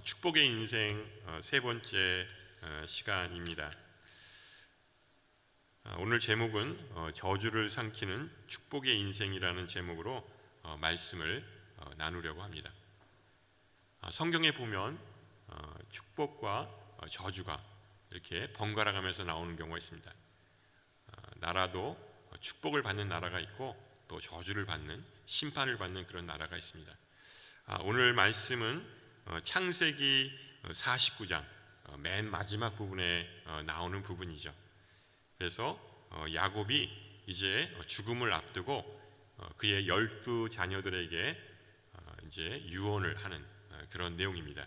축복의 인생 세 번째 시간입니다. 오늘 제목은 저주를 삼키는 축복의 인생이라는 제목으로 말씀을 나누려고 합니다. 성경에 보면 축복과 저주가 이렇게 번갈아 가면서 나오는 경우가 있습니다. 나라도 축복을 받는 나라가 있고 또 저주를 받는, 심판을 받는 그런 나라가 있습니다. 오늘 말씀은 창세기 49장 맨 마지막 부분에 나오는 부분이죠. 그래서 야곱이 이제 죽음을 앞두고 그의 12 자녀들에게 이제 유언을 하는 그런 내용입니다.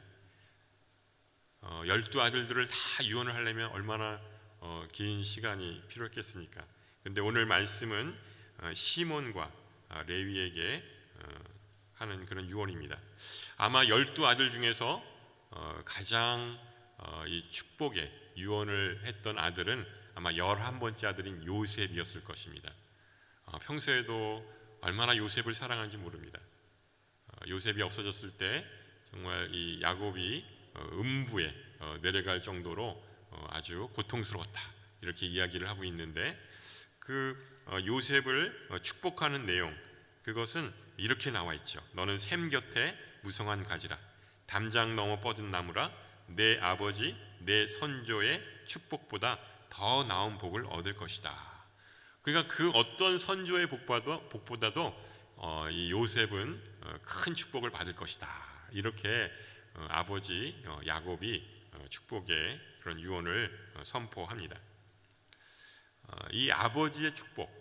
12 아들들을 다 유언을 하려면 얼마나 긴 시간이 필요했겠습니까? 그런데 오늘 말씀은 시몬과 레위에게 하는 그런 유언입니다. 아마 12 아들 중에서 가장 이 축복의 유언을 했던 아들은 아마 11번째 아들인 요셉이었을 것입니다. 평소에도 얼마나 요셉을 사랑하는지 모릅니다. 요셉이 없어졌을 때 정말 이 야곱이 음부에 내려갈 정도로 아주 고통스러웠다, 이렇게 이야기를 하고 있는데, 그 요셉을 축복하는 내용, 그것은 이렇게 나와 있죠. 너는 샘 곁에 무성한 가지라, 담장 넘어 뻗은 나무라, 내 아버지 내 선조의 축복보다 더 나은 복을 얻을 것이다. 그러니까 그 어떤 선조의 복보다도 이 요셉은 큰 축복을 받을 것이다, 이렇게 아버지 야곱이 축복의 그런 유언을 선포합니다. 이 아버지의 축복,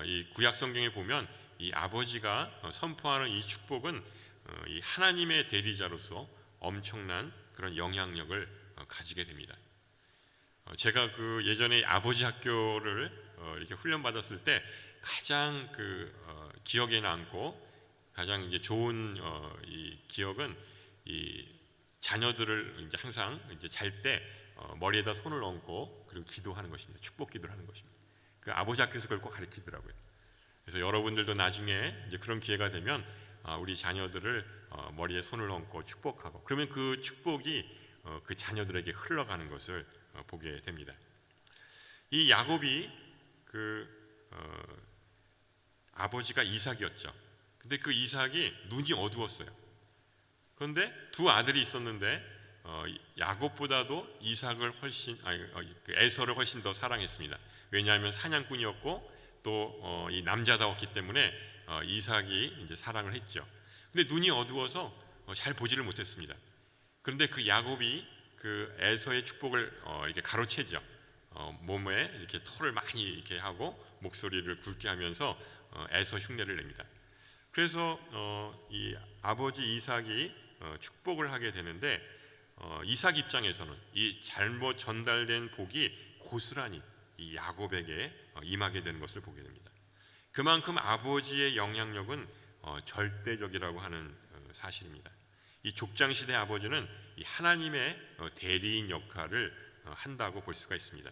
이 구약 성경에 보면 이 아버지가 선포하는 이 축복은 이 하나님의 대리자로서 엄청난 그런 영향력을 가지게 됩니다. 제가 그 예전에 아버지 학교를 이렇게 훈련받았을 때 가장 기억에 남고 가장 이제 좋은 이 기억은 이 자녀들을 이제 항상 이제 잘 때 머리에다 손을 얹고 그리고 기도하는 것입니다. 축복 기도를 하는 것입니다. 그 아버지 학교에서 그걸 꼭 가르치더라고요. 그래서 여러분들도 나중에 이제 그런 기회가 되면 우리 자녀들을 머리에 손을 얹고 축복하고, 그러면 그 축복이 그 자녀들에게 흘러가는 것을 보게 됩니다. 이 야곱이 아버지가 이삭이었죠. 근데 그 이삭이 눈이 어두웠어요. 그런데 두 아들이 있었는데 야곱보다도 이삭을 훨씬 에서를 훨씬 더 사랑했습니다. 왜냐하면 사냥꾼이었고 또 이 남자다웠기 때문에 이삭이 이제 사랑을 했죠. 근데 눈이 어두워서 잘 보지를 못했습니다. 그런데 그 야곱이 그 에서의 축복을 이렇게 가로채죠. 몸에 이렇게 털을 많이 이렇게 하고 목소리를 굵게 하면서 에서 흉내를 냅니다. 그래서 이 아버지 이삭이 축복을 하게 되는데, 이삭 입장에서는 이 잘못 전달된 복이 고스란히 이 야곱에게 임하게 되는 것을 보게 됩니다. 그만큼 아버지의 영향력은 절대적이라고 하는 사실입니다. 이 족장시대 아버지는 이 하나님의 대리인 역할을 한다고 볼 수가 있습니다.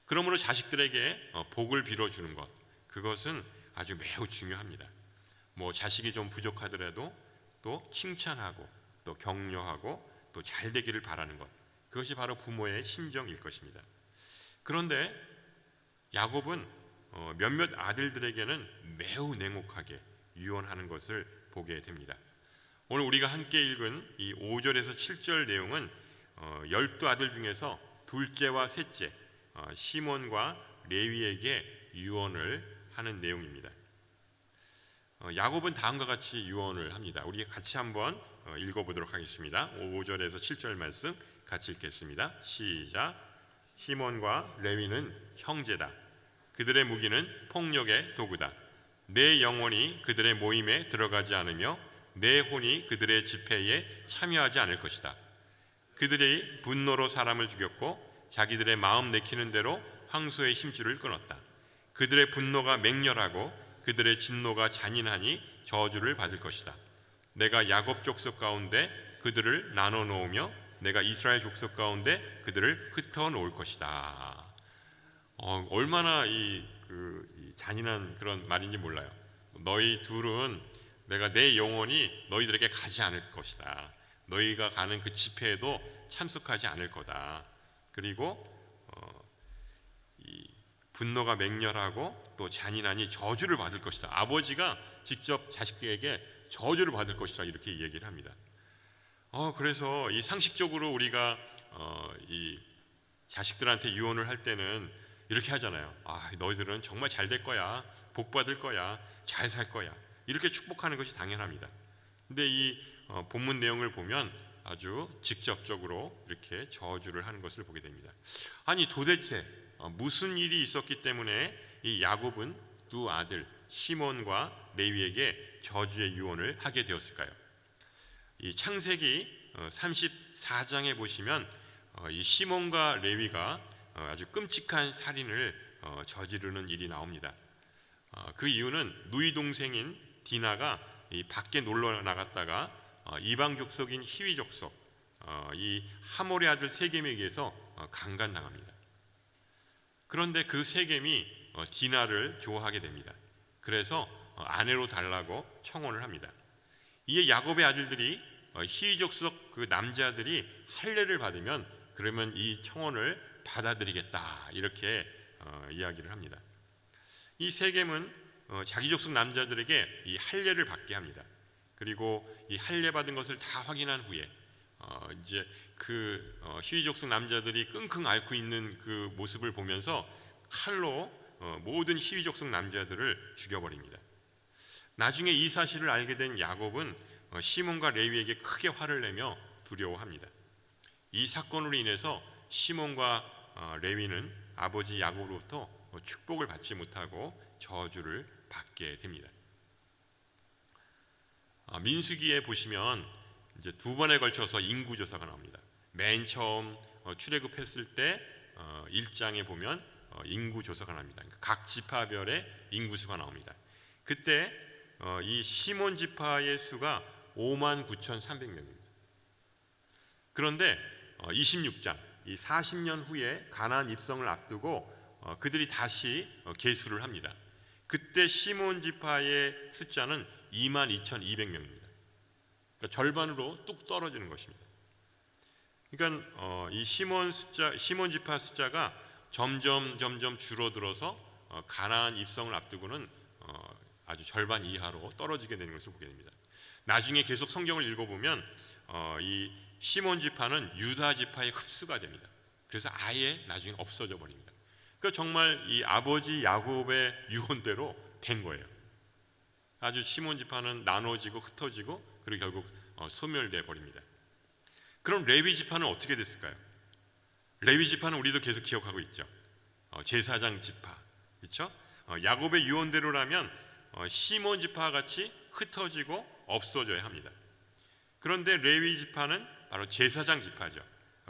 그러므로 자식들에게 복을 빌어주는 것, 그것은 아주 매우 중요합니다. 뭐 자식이 좀 부족하더라도 또 칭찬하고 또 격려하고 또 잘 되기를 바라는 것, 그것이 바로 부모의 심정일 것입니다. 그런데 야곱은 몇몇 아들들에게는 매우 냉혹하게 유언하는 것을 보게 됩니다. 오늘 우리가 함께 읽은 이 5절에서 7절 내용은 12 아들 중에서 둘째와 셋째 시몬과 레위에게 유언을 하는 내용입니다. 야곱은 다음과 같이 유언을 합니다. 우리 같이 한번 읽어보도록 하겠습니다. 5절에서 7절 말씀 같이 읽겠습니다. 시작. 시몬과 레위는 형제다. 그들의 무기는 폭력의 도구다. 내 영혼이 그들의 모임에 들어가지 않으며 내 혼이 그들의 집회에 참여하지 않을 것이다. 그들이 분노로 사람을 죽였고 자기들의 마음 내키는 대로 황소의 힘줄을 끊었다. 그들의 분노가 맹렬하고 그들의 진노가 잔인하니 저주를 받을 것이다. 내가 야곱 족속 가운데 그들을 나눠 놓으며 내가 이스라엘 족속 가운데 그들을 흩어 놓을 것이다. 얼마나 이 잔인한 그런 말인지 몰라요. 너희 둘은 내가 내 영혼이 너희들에게 가지 않을 것이다. 너희가 가는 그 집회에도 참석하지 않을 거다. 그리고 이 분노가 맹렬하고 또 잔인하니 저주를 받을 것이다. 아버지가 직접 자식에게 저주를 받을 것이다, 이렇게 얘기를 합니다. 그래서 이 상식적으로 우리가 이 자식들한테 유언을 할 때는 이렇게 하잖아요. 너희들은 정말 잘 될 거야, 복 받을 거야, 잘 살 거야, 이렇게 축복하는 것이 당연합니다. 근데 이 본문 내용을 보면 아주 직접적으로 이렇게 저주를 하는 것을 보게 됩니다. 아니, 도대체 무슨 일이 있었기 때문에 이 야곱은 두 아들 시몬과 레위에게 저주의 유언을 하게 되었을까요? 이 창세기 34장에 보시면 이 시몬과 레위가 아주 끔찍한 살인을 저지르는 일이 나옵니다. 그 이유는 누이 동생인 디나가 이 밖에 놀러 나갔다가 이방 족속인 히위 족속 이 하몰의 아들 세겜에 의해서 강간당합니다. 그런데 그 세겜이 디나를 좋아하게 됩니다. 그래서 아내로 달라고 청혼을 합니다. 이에 야곱의 아들들이 히위 족속 그 남자들이 할례를 받으면 그러면 이 청혼을 받아들이겠다, 이렇게 이야기를 합니다. 이 세겜은 자기 족속 남자들에게 이 할례를 받게 합니다. 그리고 이 할례 받은 것을 다 확인한 후에 이제 그 히위 족속 남자들이 끙끙 앓고 있는 그 모습을 보면서 칼로 모든 히위 족속 남자들을 죽여버립니다. 나중에 이 사실을 알게 된 야곱은 시몬과 레위에게 크게 화를 내며 두려워합니다. 이 사건으로 인해서 시몬과 레위는 아버지 야곱으로부터 축복을 받지 못하고 저주를 받게 됩니다. 민수기에 보시면 이제 두 번에 걸쳐서 인구조사가 나옵니다. 맨 처음 출애굽했을 때 1장에 보면 인구조사가 납니다. 그러니까 각 지파별의 인구수가 나옵니다. 그때 이 시몬 지파의 수가 59,300명입니다. 그런데 26장, 이 40년 후에 가나안 입성을 앞두고 그들이 다시 계수를 합니다. 그때 시몬 지파의 숫자는 22,200명입니다. 그러니까 절반으로 뚝 떨어지는 것입니다. 그러니까 이 시몬 지파 숫자가 점점 줄어들어서 가나안 입성을 앞두고는 아주 절반 이하로 떨어지게 되는 것을 보게 됩니다. 나중에 계속 성경을 읽어보면 이 시몬 지파는 유다 지파에 흡수가 됩니다. 그래서 아예 나중에 없어져 버립니다. 그러니까 정말 이 아버지 야곱의 유언대로 된 거예요. 아주 시몬 지파는 나눠지고 흩어지고 그리고 결국 소멸돼 버립니다. 그럼 레위 지파는 어떻게 됐을까요? 레위 지파는 우리도 계속 기억하고 있죠. 제사장 지파, 그렇죠? 야곱의 유언대로라면 시몬 지파와 같이 흩어지고 없어져야 합니다. 그런데 레위 지파는 바로 제사장 지파죠.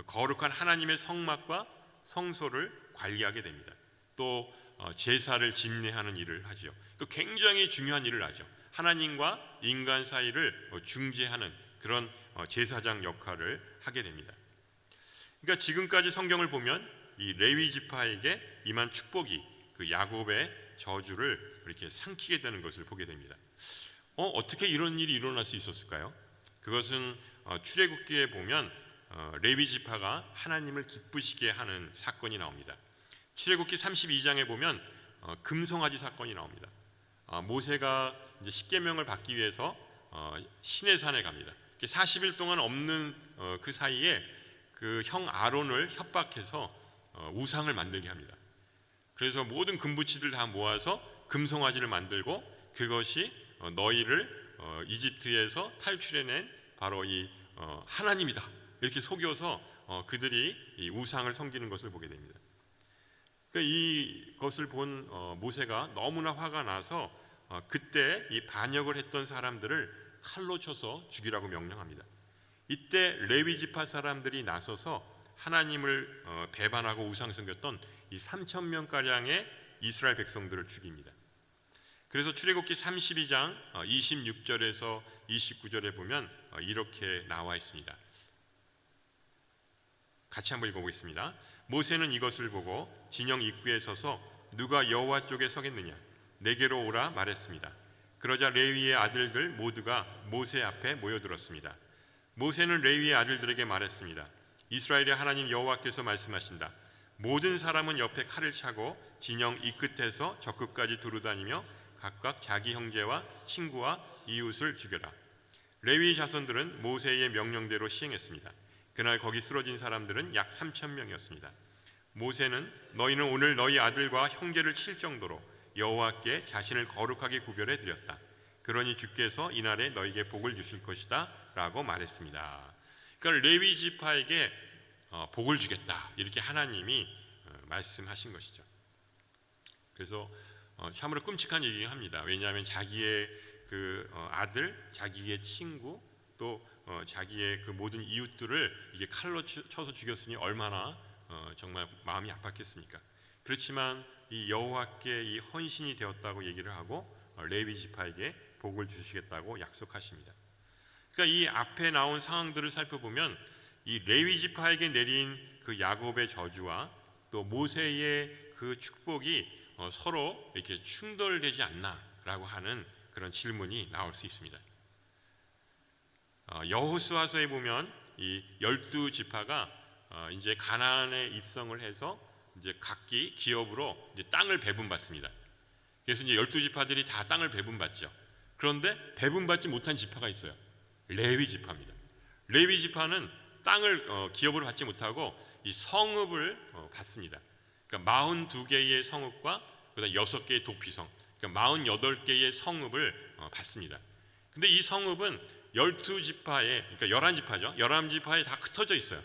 거룩한 하나님의 성막과 성소를 관리하게 됩니다. 또 제사를 진례하는 일을 하죠. 굉장히 중요한 일을 하죠. 하나님과 인간 사이를 중재하는 그런 제사장 역할을 하게 됩니다. 그러니까 지금까지 성경을 보면 이 레위 지파에게 임한 축복이 그 야곱의 저주를 이렇게 삼키게 되는 것을 보게 됩니다. 어떻게 이런 일이 일어날 수 있었을까요? 그것은 출애굽기에 보면 레위 지파가 하나님을 기쁘시게 하는 사건이 나옵니다. 출애굽기 32장에 보면 금송아지 사건이 나옵니다. 모세가 이제 십계명을 받기 위해서 시내산에 갑니다. 40일 동안 없는 그 사이에 그 형 아론을 협박해서 우상을 만들게 합니다. 그래서 모든 금부치들 다 모아서 금송아지를 만들고 그것이 너희를 이집트에서 탈출해낸 바로 이 하나님이다, 이렇게 속여서 그들이 이 우상을 섬기는 것을 보게 됩니다. 그러니까 이것을 본 모세가 너무나 화가 나서 그때 이 반역을 했던 사람들을 칼로 쳐서 죽이라고 명령합니다. 이때 레위 지파 사람들이 나서서 하나님을 배반하고 우상 섬겼던 이 3,000명가량의 이스라엘 백성들을 죽입니다. 그래서 출애굽기 32장 26절에서 29절에 보면 이렇게 나와 있습니다. 같이 한번 읽어보겠습니다. 모세는 이것을 보고 진영 입구에 서서 누가 여호와 쪽에 서겠느냐, 내게로 오라 말했습니다. 그러자 레위의 아들들 모두가 모세 앞에 모여들었습니다. 모세는 레위의 아들들에게 말했습니다. 이스라엘의 하나님 여호와께서 말씀하신다. 모든 사람은 옆에 칼을 차고 진영 이 끝에서 저 끝까지 두루다니며 각각 자기 형제와 친구와 이웃을 죽여라. 레위 자손들은 모세의 명령대로 시행했습니다. 그날 거기 쓰러진 사람들은 약 3,000명이었습니다. 모세는 너희는 오늘 너희 아들과 형제를 칠 정도로 여호와께 자신을 거룩하게 구별해 드렸다. 그러니 주께서 이날에 너희에게 복을 주실 것이다 라고 말했습니다. 그러니까 레위 지파에게 복을 주겠다 이렇게 하나님이 말씀하신 것이죠. 그래서 참으로 끔찍한 얘기긴 합니다. 왜냐하면 자기의 그 아들, 자기의 친구, 또 자기의 그 모든 이웃들을 이게 칼로 쳐서 죽였으니 얼마나 정말 마음이 아팠겠습니까? 그렇지만 이 여호와께 이 헌신이 되었다고 얘기를 하고 레위 지파에게 복을 주시겠다고 약속하십니다. 그러니까 이 앞에 나온 상황들을 살펴보면 이 레위 지파에게 내린 그 야곱의 저주와 또 모세의 그 축복이 서로 이렇게 충돌되지 않나라고 하는 그런 질문이 나올 수 있습니다. 여호수아서에 보면 이 12지파가 이제 가나안에 입성을 해서 이제 각기 기업으로 이제 땅을 배분받습니다. 그래서 이제 12지파들이 다 땅을 배분받죠. 그런데 배분받지 못한 지파가 있어요. 레위 지파입니다. 레위 지파는 땅을 기업으로 받지 못하고 이 성읍을 받습니다. 그러니까 42개의 성읍과 그다음 6개의 도피성, 그러니까 48개의 성읍을 받습니다. 근데 이 성읍은 12지파에, 그러니까 11지파죠. 11지파에 다 흩어져 있어요.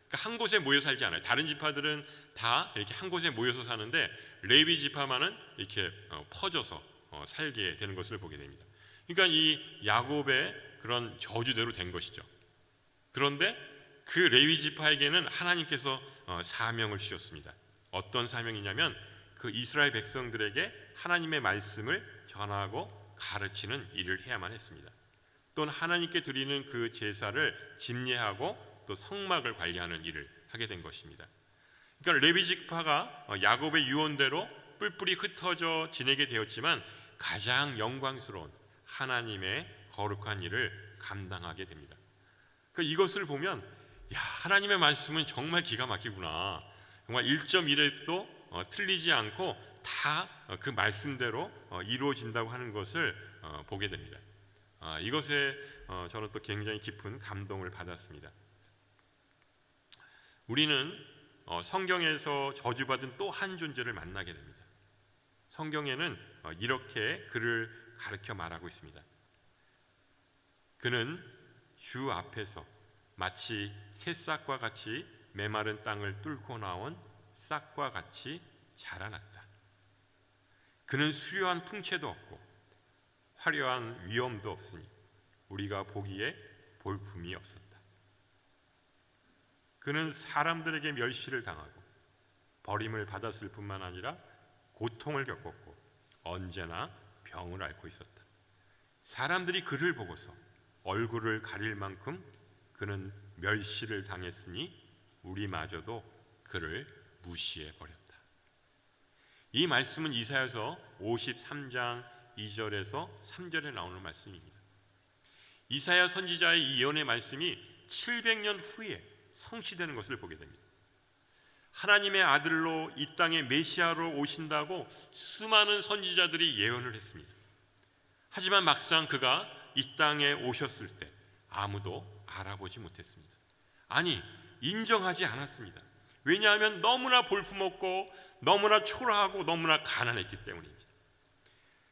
그러니까 한 곳에 모여 살지 않아요. 다른 지파들은 다 이렇게 한 곳에 모여서 사는데 레위 지파만은 이렇게 퍼져서 살게 되는 것을 보게 됩니다. 그러니까 이 야곱의 그런 저주대로 된 것이죠. 그런데 그 레위 지파에게는 하나님께서 사명을 주셨습니다. 어떤 사명이냐면 그 이스라엘 백성들에게 하나님의 말씀을 전하고 가르치는 일을 해야만 했습니다. 또는 하나님께 드리는 그 제사를 집례하고 또 성막을 관리하는 일을 하게 된 것입니다. 그러니까 레위 지파가 야곱의 유언대로 뿔뿔이 흩어져 지내게 되었지만 가장 영광스러운 하나님의 거룩한 일을 감당하게 됩니다. 그러니까 이것을 보면 하나님의 말씀은 정말 기가 막히구나. 정말 1.1획도 틀리지 않고 다 그 말씀대로 이루어진다고 하는 것을 보게 됩니다. 이것에 저는 또 굉장히 깊은 감동을 받았습니다. 우리는 성경에서 저주받은 또 한 존재를 만나게 됩니다. 성경에는 이렇게 그를 가르쳐 말하고 있습니다. 그는 주 앞에서 마치 새싹과 같이 메마른 땅을 뚫고 나온 싹과 같이 자라났다. 그는 수려한 풍채도 없고 화려한 위엄도 없으니 우리가 보기에 볼품이 없었다. 그는 사람들에게 멸시를 당하고 버림을 받았을 뿐만 아니라 고통을 겪었고 언제나 병을 앓고 있었다. 사람들이 그를 보고서 얼굴을 가릴 만큼 그는 멸시를 당했으니 우리마저도 그를 무시해 버렸다. 이 말씀은 이사야서 53장 2절에서 3절에 나오는 말씀입니다. 이사야 선지자의 이 예언의 말씀이 700년 후에 성취되는 것을 보게 됩니다. 하나님의 아들로 이 땅에 메시아로 오신다고 수많은 선지자들이 예언을 했습니다. 하지만 막상 그가 이 땅에 오셨을 때 아무도 알아보지 못했습니다. 아니, 인정하지 않았습니다. 왜냐하면 너무나 볼품없고 너무나 초라하고 너무나 가난했기 때문입니다.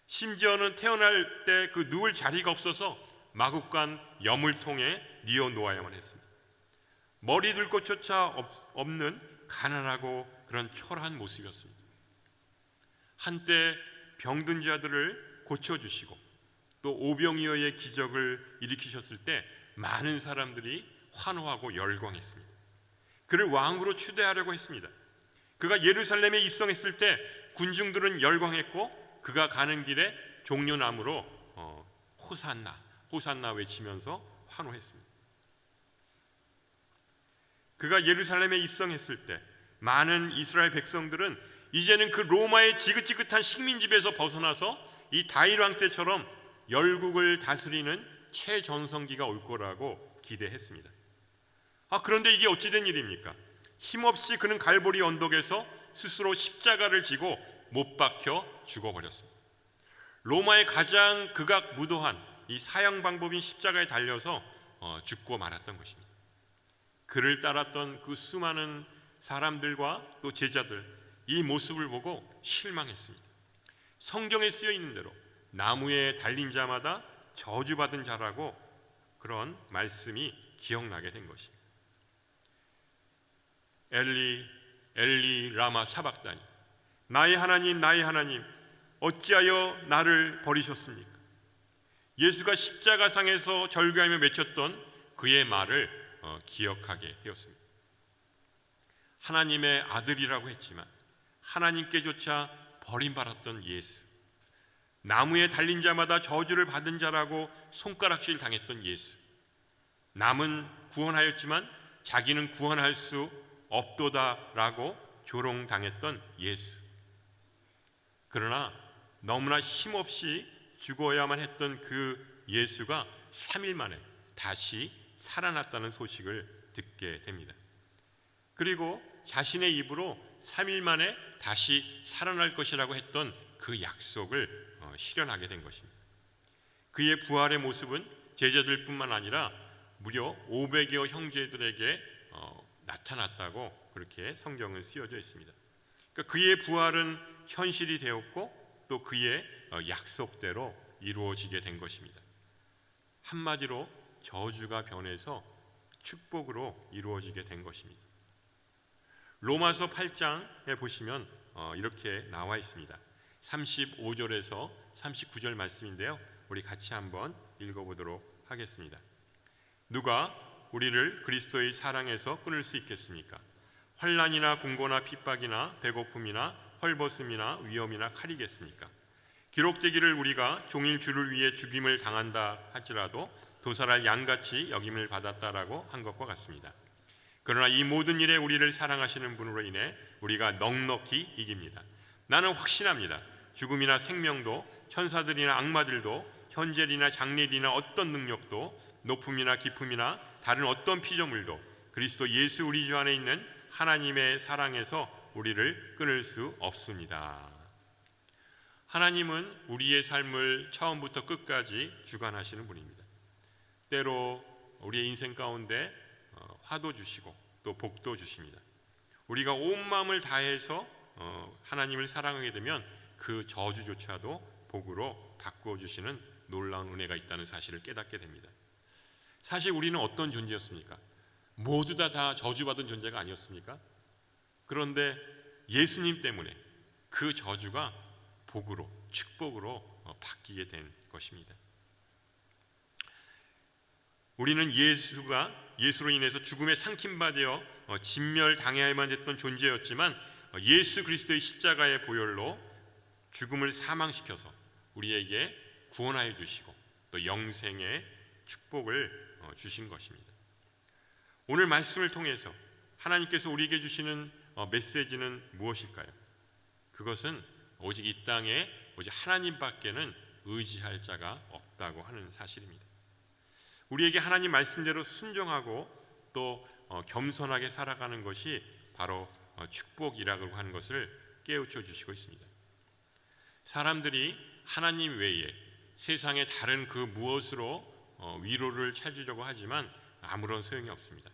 심지어는 태어날 때 그 누울 자리가 없어서 마구간 여물통에 뉘어 놓아야만 했습니다. 머리 둘 곳조차 없는 가난하고 그런 초라한 모습이었습니다. 한때 병든 자들을 고쳐주시고 또 오병이어의 기적을 일으키셨을 때 많은 사람들이 환호하고 열광했습니다. 그를 왕으로 추대하려고 했습니다. 그가 예루살렘에 입성했을 때 군중들은 열광했고 그가 가는 길에 종려나무로 호산나 호산나 외치면서 환호했습니다. 그가 예루살렘에 입성했을 때 많은 이스라엘 백성들은 이제는 그 로마의 지긋지긋한 식민지배에서 벗어나서 이 다윗 왕 때처럼 열국을 다스리는 최전성기가 올 거라고 기대했습니다. 그런데 이게 어찌된 일입니까? 힘없이 그는 갈보리 언덕에서 스스로 십자가를 지고 못 박혀 죽어버렸습니다. 로마의 가장 극악무도한 이 사형 방법인 십자가에 달려서 죽고 말았던 것입니다. 그를 따랐던 그 수많은 사람들과 또 제자들, 이 모습을 보고 실망했습니다. 성경에 쓰여 있는 대로 나무에 달린 자마다 저주받은 자라고 그런 말씀이 기억나게 된 것입니다. 엘리 엘리 라마 사박다니, 나의 하나님 나의 하나님 어찌하여 나를 버리셨습니까? 예수가 십자가상에서 절규하며 외쳤던 그의 말을 기억하게 되었습니다. 하나님의 아들이라고 했지만 하나님께조차 버림받았던 예수, 나무에 달린 자마다 저주를 받은 자라고 손가락질 당했던 예수, 남은 구원하였지만 자기는 구원할 수 없도다라고 조롱당했던 예수. 그러나 너무나 힘없이 죽어야만 했던 그 예수가 3일 만에 다시 살아났다는 소식을 듣게 됩니다. 그리고 자신의 입으로 3일 만에 다시 살아날 것이라고 했던 그 약속을 실현하게 된 것입니다. 그의 부활의 모습은 제자들뿐만 아니라 무려 500여 형제들에게 나타났다고 그렇게 성경은 쓰여져 있습니다. 그러니까 그의 부활은 현실이 되었고 또 그의 약속대로 이루어지게 된 것입니다. 한마디로 저주가 변해서 축복으로 이루어지게 된 것입니다. 로마서 8장에 보시면 이렇게 나와 있습니다. 35절에서 39절 말씀인데요, 우리 같이 한번 읽어보도록 하겠습니다. 누가 우리를 그리스도의 사랑에서 끊을 수 있겠습니까? 환난이나 공고나 핍박이나 배고픔이나 헐벗음이나 위험이나 칼이겠습니까? 기록되기를 우리가 종일 주를 위해 죽임을 당한다 할지라도 도살할 양같이 여김을 받았다라고 한 것과 같습니다. 그러나 이 모든 일에 우리를 사랑하시는 분으로 인해 우리가 넉넉히 이깁니다. 나는 확신합니다. 죽음이나 생명도 천사들이나 악마들도 현재일이나 장래일이나 어떤 능력도 높음이나 깊음이나 다른 어떤 피조물도 그리스도 예수 우리 주 안에 있는 하나님의 사랑에서 우리를 끊을 수 없습니다. 하나님은 우리의 삶을 처음부터 끝까지 주관하시는 분입니다. 때로 우리의 인생 가운데 화도 주시고 또 복도 주십니다. 우리가 온 마음을 다해서 하나님을 사랑하게 되면 그 저주조차도 복으로 바꾸어 주시는 놀라운 은혜가 있다는 사실을 깨닫게 됩니다. 사실 우리는 어떤 존재였습니까? 모두 다 저주받은 존재가 아니었습니까? 그런데 예수님 때문에 그 저주가 복으로, 축복으로 바뀌게 된 것입니다. 우리는 예수로 인해서 죽음에 상킴받아 진멸당해야만 했던 존재였지만 예수 그리스도의 십자가의 보혈로 죽음을 사망시켜서 우리에게 구원하여 주시고 또 영생의 축복을 주신 것입니다. 오늘 말씀을 통해서 하나님께서 우리에게 주시는 메시지는 무엇일까요? 그것은 오직 이 땅에 오직 하나님밖에는 의지할 자가 없다고 하는 사실입니다. 우리에게 하나님 말씀대로 순종하고 또 겸손하게 살아가는 것이 바로 축복이라고 하는 것을 깨우쳐 주시고 있습니다. 사람들이 하나님 외에 세상의 다른 그 무엇으로 위로를 찾으려고 하지만 아무런 소용이 없습니다.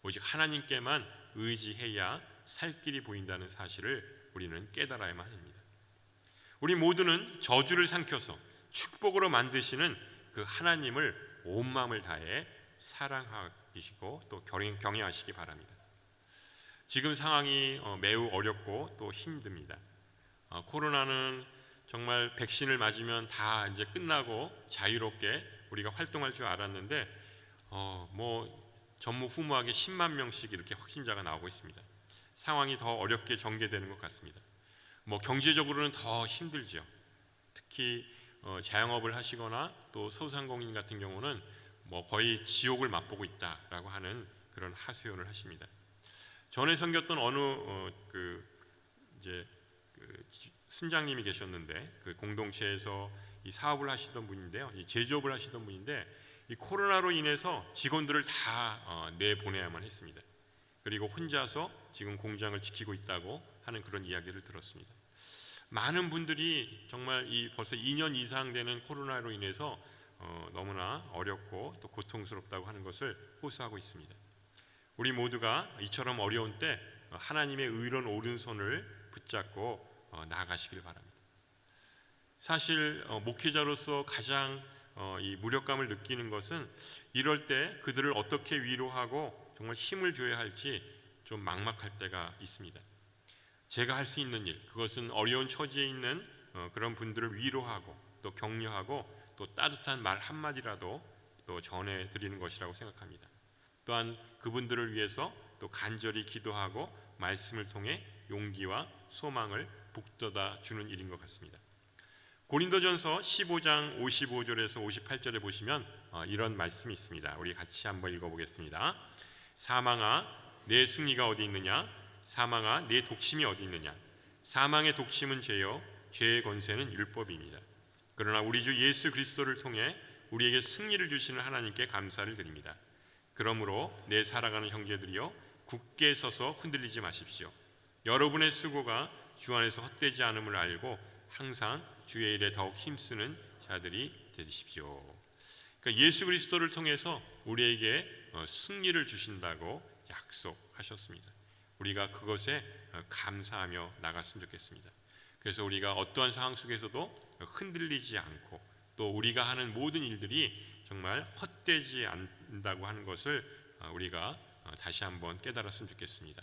오직 하나님께만 의지해야 살 길이 보인다는 사실을 우리는 깨달아야만 합니다. 우리 모두는 저주를 삼켜서 축복으로 만드시는 그 하나님을 온 마음을 다해 사랑하시고 또 경외하시기 바랍니다. 지금 상황이 매우 어렵고 또 힘듭니다. 코로나는 정말 백신을 맞으면 다 이제 끝나고 자유롭게 우리가 활동할 줄 알았는데 전무후무하게 10만 명씩 이렇게 확진자가 나오고 있습니다. 상황이 더 어렵게 전개되는 것 같습니다. 경제적으로는 더 힘들죠. 특히 자영업을 하시거나 또 소상공인 같은 경우는 거의 지옥을 맛보고 있다라고 하는 그런 하소연을 하십니다. 전에 섬겼던 어느 순장님이 계셨는데 그 공동체에서 이 사업을 하시던 분인데요, 이 제조업을 하시던 분인데 이 코로나로 인해서 직원들을 다 내보내야만 했습니다. 그리고 혼자서 지금 공장을 지키고 있다고 하는 그런 이야기를 들었습니다. 많은 분들이 정말 이 벌써 2년 이상 되는 코로나로 인해서 너무나 어렵고 또 고통스럽다고 하는 것을 호소하고 있습니다. 우리 모두가 이처럼 어려운 때 하나님의 의로운 오른손을 붙잡고 나아가시길 바랍니다. 사실 목회자로서 가장 이 무력감을 느끼는 것은 이럴 때 그들을 어떻게 위로하고 정말 힘을 줘야 할지 좀 막막할 때가 있습니다. 제가 할 수 있는 일, 그것은 어려운 처지에 있는 그런 분들을 위로하고 또 격려하고 또 따뜻한 말 한마디라도 또 전해드리는 것이라고 생각합니다. 또한 그분들을 위해서 또 간절히 기도하고 말씀을 통해 용기와 소망을 북돋아 주는 일인 것 같습니다. 고린도전서 15장 55절에서 58절에 보시면 이런 말씀이 있습니다. 우리 같이 한번 읽어보겠습니다. 사망아 내 승리가 어디 있느냐? 사망아 내 독심이 어디 있느냐? 사망의 독심은 죄요 죄의 권세는 율법입니다. 그러나 우리 주 예수 그리스도를 통해 우리에게 승리를 주시는 하나님께 감사를 드립니다. 그러므로 내 사랑하는 형제들이여 굳게 서서 흔들리지 마십시오. 여러분의 수고가 주 안에서 헛되지 않음을 알고 항상 주의 일에 더욱 힘쓰는 자들이 되십시오. 그러니까 예수 그리스도를 통해서 우리에게 승리를 주신다고 약속하셨습니다. 우리가 그것에 감사하며 나갔으면 좋겠습니다. 그래서 우리가 어떠한 상황 속에서도 흔들리지 않고 또 우리가 하는 모든 일들이 정말 헛되지 않는다고 하는 것을 우리가 다시 한번 깨달았으면 좋겠습니다.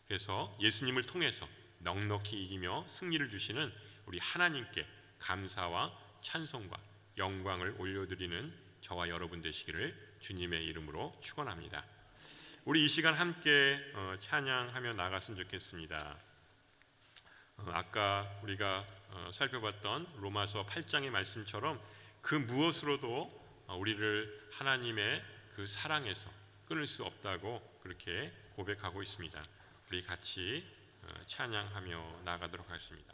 그래서 예수님을 통해서 넉넉히 이기며 승리를 주시는 우리 하나님께 감사와 찬송과 영광을 올려드리는 저와 여러분 되시기를 주님의 이름으로 축원합니다. 우리 이 시간 함께 찬양하며 나갔으면 좋겠습니다. 아까 우리가 살펴봤던 로마서 8장의 말씀처럼 그 무엇으로도 우리를 하나님의 그 사랑에서 끊을 수 없다고 그렇게 고백하고 있습니다. 우리 같이 찬양하며 나가도록 하겠습니다.